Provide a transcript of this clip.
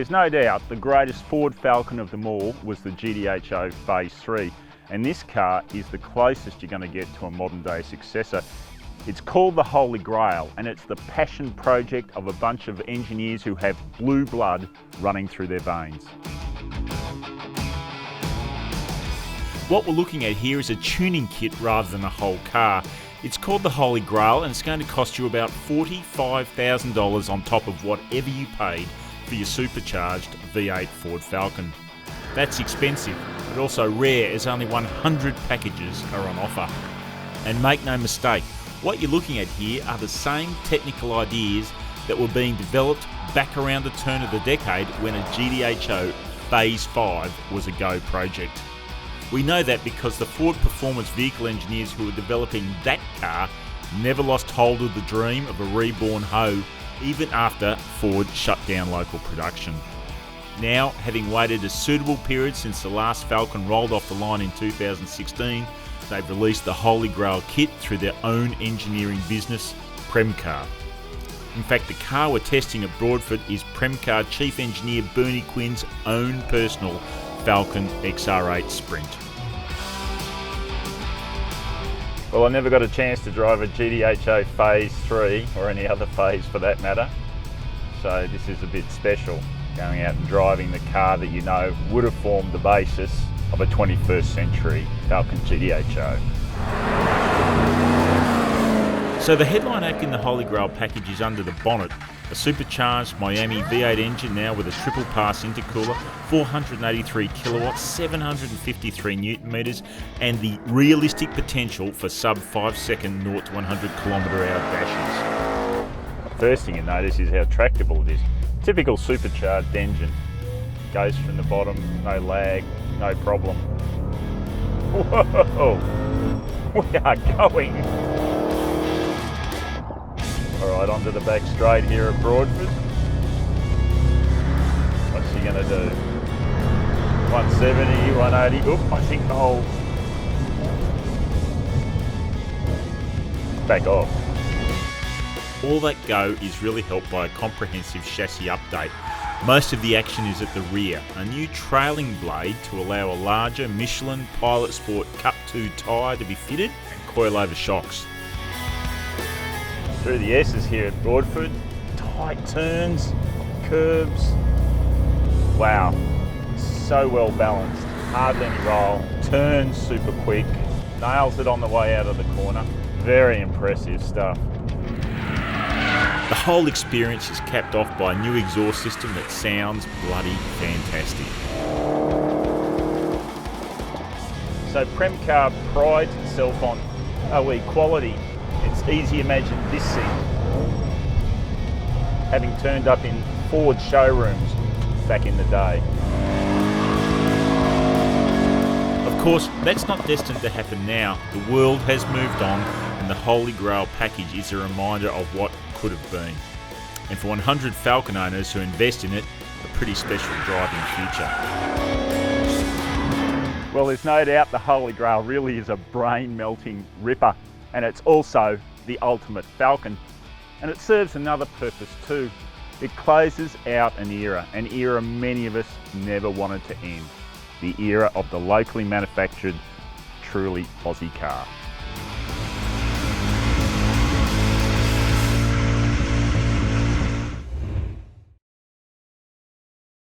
There's no doubt the greatest Ford Falcon of them all was the GT-HO Phase 3, and this car is the closest you're going to get to a modern day successor. It's called the Holy Grail, and it's the passion project of a bunch of engineers who have blue blood running through their veins. What we're looking at here is a tuning kit rather than a whole car. It's called the Holy Grail, and it's going to cost you about $45,000 on top of whatever you paid for your supercharged V8 Ford Falcon. That's expensive, but also rare, as only 100 packages are on offer. And make no mistake, what you're looking at here are the same technical ideas that were being developed back around the turn of the decade when a GT-HO Phase 5 was a go project. We know that because the Ford performance vehicle engineers who were developing that car never lost hold of the dream of a reborn HO even after Ford shut down local production. Now, having waited a suitable period since the last Falcon rolled off the line in 2016, they've released the Holy Grail kit through their own engineering business, Premcar. In fact, the car we're testing at Broadford is Premcar Chief Engineer Bernie Quinn's own personal Falcon XR8 Sprint. Well, I never got a chance to drive a GT-HO Phase 3, or any other phase for that matter, so this is a bit special, going out and driving the car that you know would have formed the basis of a 21st century Falcon GT-HO. So the headline act in the Holy Grail package is under the bonnet, a supercharged Miami V8 engine now with a triple pass intercooler, 483 kilowatts, 753 newton meters, and the realistic potential for sub 5 second 0 to 100 kilometre hour dashes. First thing you notice is how tractable it is. Typical supercharged engine. Goes from the bottom, no lag, no problem. Whoa! We are going! Alright, onto the back straight here at Broadford. What's she going to do? 170, 180, oop, I think the whole... Back off. All that go is really helped by a comprehensive chassis update. Most of the action is at the rear, a new trailing blade to allow a larger Michelin Pilot Sport Cup 2 tyre to be fitted, and coilover shocks. Through the S's here at Broadford, tight turns, curbs. Wow, so well balanced, hardly any roll, turns super quick, nails it on the way out of the corner. Very impressive stuff. The whole experience is capped off by a new exhaust system that sounds bloody fantastic. So Premcar prides itself on OE quality. It's easy to imagine this scene, having turned up in Ford showrooms back in the day. Of course, that's not destined to happen now. The world has moved on, and the Holy Grail package is a reminder of what could have been. And for 100 Falcon owners who invest in it, a pretty special driving future. Well, there's no doubt the Holy Grail really is a brain-melting ripper, and it's also the ultimate Falcon. And it serves another purpose too. It closes out an era many of us never wanted to end. The era of the locally manufactured, truly Aussie car.